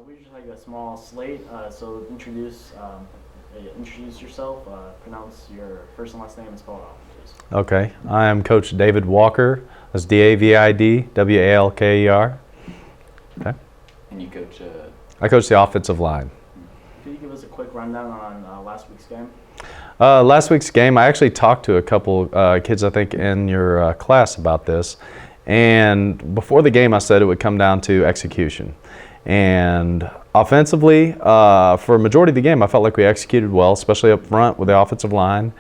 We just like a small slate. So introduce yourself. Pronounce your first and last name and spell it out, please. Okay, I am Coach David Walker. That's DAVID WALKER. Okay. And you coach? I coach the offensive line. Could you give us a quick rundown on last week's game? Last week's game, I actually talked to a couple kids, I think, in your class about this. And before the game, I said it would come down to execution. And offensively, for a majority of the game, I felt like we executed well, especially up front with the offensive line.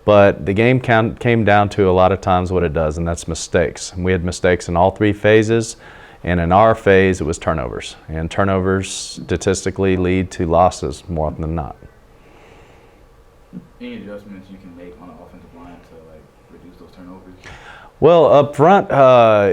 But the game came down to a lot of times what it does, and that's mistakes. And we had mistakes in all three phases. And in our phase, it was turnovers. And turnovers statistically lead to losses more often than not. Any adjustments you can make on the offensive line to reduce those turnovers? Well, up front,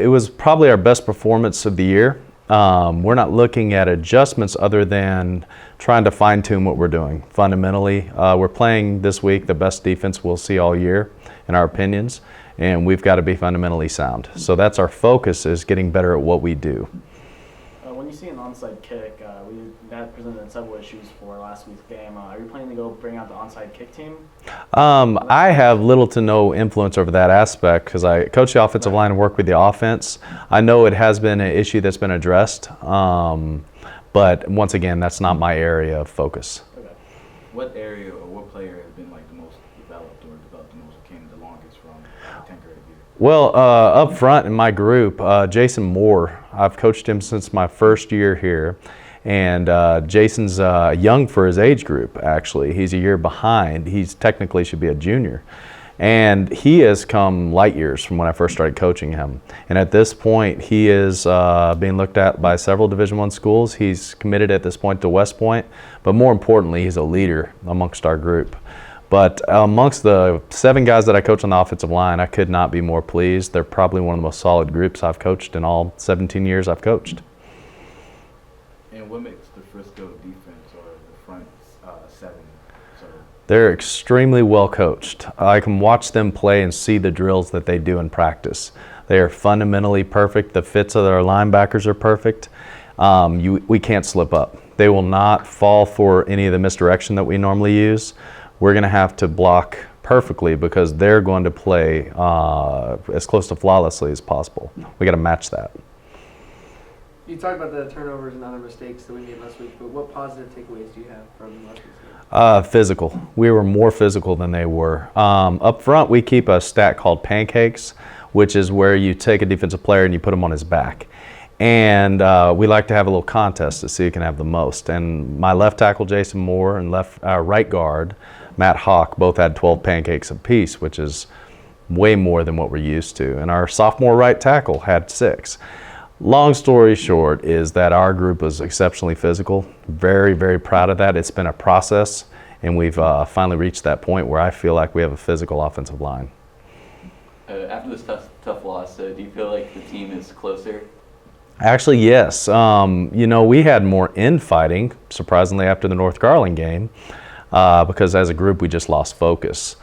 it was probably our best performance of the year. We're not looking at adjustments other than trying to fine-tune what we're doing. Fundamentally, we're playing this week the best defense we'll see all year, in our opinions, and we've got to be fundamentally sound. So that's our focus, is getting better at what we do. When you see an onside kick, that presented several issues for last week's game. Are you planning to go bring out the onside kick team? I have little to no influence over that aspect because I coach the offensive line and work with the offense. I know it has been an issue that's been addressed, but once again, that's not my area of focus. Okay. What area or what player has been the most developed or developed the most, came the longest from the 10th grade year? Well, up front in my group, Jason Moore, I've coached him since my first year here. And Jason's young for his age group, actually. He's a year behind. He's technically should be a junior. And he has come light years from when I first started coaching him. And at this point, he is being looked at by several Division I schools. He's committed at this point to West Point. But more importantly, he's a leader amongst our group. But amongst the 7 guys that I coach on the offensive line, I could not be more pleased. They're probably one of the most solid groups I've coached in all 17 years I've coached. And what makes the Frisco defense or the front 7 so? They're extremely well coached. I can watch them play and see the drills that they do in practice. They are fundamentally perfect. The fits of their linebackers are perfect. We can't slip up. They will not fall for any of the misdirection that we normally use. We're going to have to block perfectly because they're going to play as close to flawlessly as possible. We got to match that. You talked about the turnovers and other mistakes that we made last week, but what positive takeaways do you have from last week's game? Physical. We were more physical than they were. Up front, we keep a stat called pancakes, which is where you take a defensive player and you put him on his back. And we like to have a little contest to see who can have the most. And my left tackle, Jason Moore, and right guard, Matt Hawk, both had 12 pancakes apiece, which is way more than what we're used to. And our sophomore right tackle had 6. Long story short is that our group was exceptionally physical. Very, very proud of that. It's been a process, and we've finally reached that point where I feel like we have a physical offensive line. After this tough loss, do you feel like the team is closer? Actually, yes. We had more infighting, surprisingly, after the North Garland game, because as a group we just lost focus.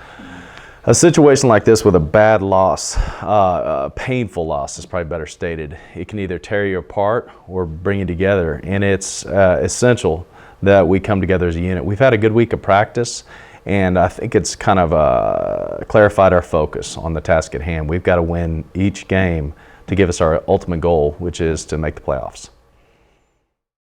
A situation like this with a bad loss, a painful loss is probably better stated. It can either tear you apart or bring you together, and it's essential that we come together as a unit. We've had a good week of practice, and I think it's kind of clarified our focus on the task at hand. We've got to win each game to give us our ultimate goal, which is to make the playoffs.